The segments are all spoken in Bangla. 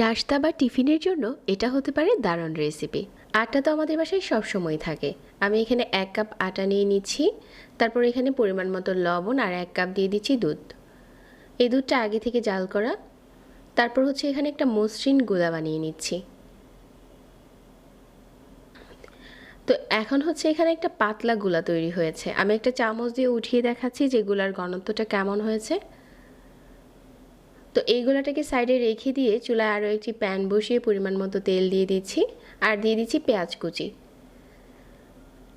নাস্তা বা টিফিনের জন্য এটা হতে পারে দারুণ রেসিপি। আটা তো আমাদের বাসায় সবসময় থাকে। আমি এখানে 1 কাপ আটা নিয়ে নিচ্ছি। তারপর এখানে পরিমাণ মতো লবণ আর 1 কাপ দিয়ে দিচ্ছি দুধ। এই দুধটা আগে থেকে জাল করা। তারপর হচ্ছে এখানে একটা মসৃণ গোলা বানিয়ে নিচ্ছি। তো এখন হচ্ছে এখানে একটা পাতলা গোলা তৈরি হয়েছে। আমি একটা চামচ দিয়ে উঠিয়ে দেখাচ্ছি যে গোলার ঘনত্বটা কেমন হয়েছে। তো এই গোলাটাকে সাইডে রেখে দিয়ে চুলায় আরও একটি প্যান বসিয়ে পরিমাণ মতো তেল দিয়ে দিচ্ছি আর দিয়ে দিচ্ছি পেঁয়াজ কুচি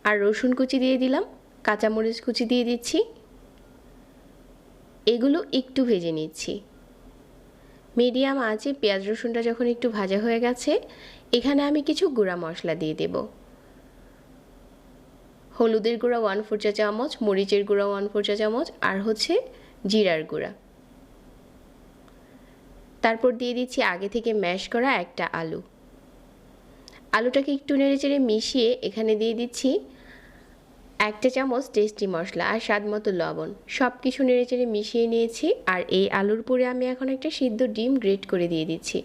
আর রসুন কুচি দিয়ে দিলাম, কাঁচামরিচ কুচি দিয়ে দিচ্ছি। এগুলো একটু ভেজে নিচ্ছি। মিডিয়াম আঁচে পেঁয়াজ রসুনটা যখন একটু ভাজা হয়ে গেছে, এখানে আমি কিছু গুঁড়া মশলা দিয়ে দেব। হলুদের গুঁড়া 1/4 চা চামচ, মরিচের গুঁড়া 1/4 চা চামচ আর হচ্ছে জিরার গুঁড়া। তারপর দিয়ে দিচ্ছি আগে থেকে ম্যাশ করা একটা আলু। আলুটাকে একটু নেড়েচেড়ে মিশিয়ে এখানে দিয়ে দিচ্ছি 1 চা চামচ টেস্টি মশলা আর স্বাদ মতো লবণ। সব কিছু নেড়েচেড়ে মিশিয়ে নিয়েছি আর এই আলুর পরে আমি এখন একটা সিদ্ধ ডিম গ্রেট করে দিয়ে দিচ্ছি।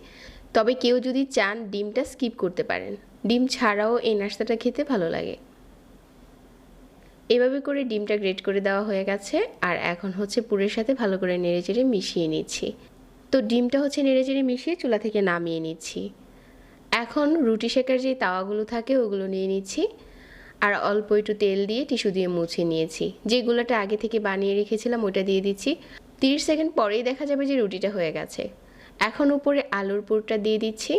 তবে কেউ যদি চান ডিমটা স্কিপ করতে পারেন। ডিম ছাড়াও এই নাস্তাটা খেতে ভালো লাগে। এভাবে করে ডিমটা গ্রেট করে দেওয়া হয়ে গেছে আর এখন হচ্ছে পুরের সাথে ভালো করে নেড়েচেড়ে মিশিয়ে নিচ্ছি। তো ডিমটা হচ্ছে নেড়েচেড়ে মিশিয়ে চুলা থেকে নামিয়ে নিচ্ছি। এখন রুটি সেকার যে তাওয়াগুলো থাকে ওগুলো নিয়ে নিচ্ছি আর অল্প একটু তেল দিয়ে টিস্যু দিয়ে মুছে নিয়েছি। যে গোলাটা আগে থেকে বানিয়ে রেখেছিলাম ওটা দিয়ে দিচ্ছি। 30 সেকেন্ড পরেই দেখা যাবে যে রুটিটা হয়ে গেছে। এখন উপরে আলুর পুরটা দিয়ে দিচ্ছি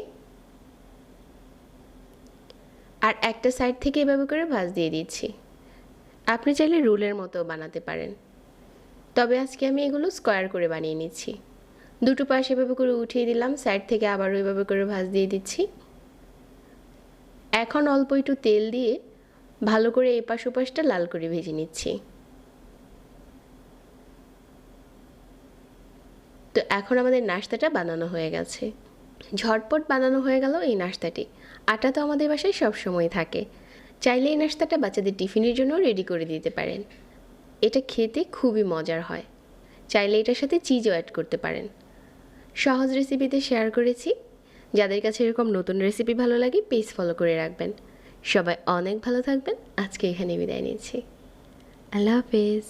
আর একটা সাইড থেকে এভাবে করে ভাঁজ দিয়ে দিচ্ছি। আপনি চাইলে রোলের মতো বানাতে পারেন, তবে আজকে আমি এগুলো স্কোয়ার করে বানিয়ে নিচ্ছি। দুটো পাশ এভাবে করে উঠিয়ে দিলাম, সাইড থেকে আবারও এভাবে করে ভাঁজ দিয়ে দিচ্ছি। এখন অল্প একটু তেল দিয়ে ভালো করে এপাশ ওপাশটা লাল করে ভেজে নিচ্ছি। তো এখন আমাদের নাস্তাটা বানানো হয়ে গেছে। ঝটপট বানানো হয়ে গেল এই নাস্তাটি। আটা তো আমাদের বাসায় সবসময় থাকে। চাইলে এই নাস্তাটা বাচ্চাদের টিফিনের জন্য রেডি করে দিতে পারেন। এটা খেতে খুবই মজার হয়। চাইলে এটার সাথে চিজও অ্যাড করতে পারেন। সহজ রেসিপিতে শেয়ার করেছি। যাদের কাছে এরকম নতুন রেসিপি ভালো লাগে পেজ ফলো করে রাখবেন। সবাই অনেক ভালো থাকবেন। আজকে এখানে বিদায় নিচ্ছি। আল্লাহ হাফেজ।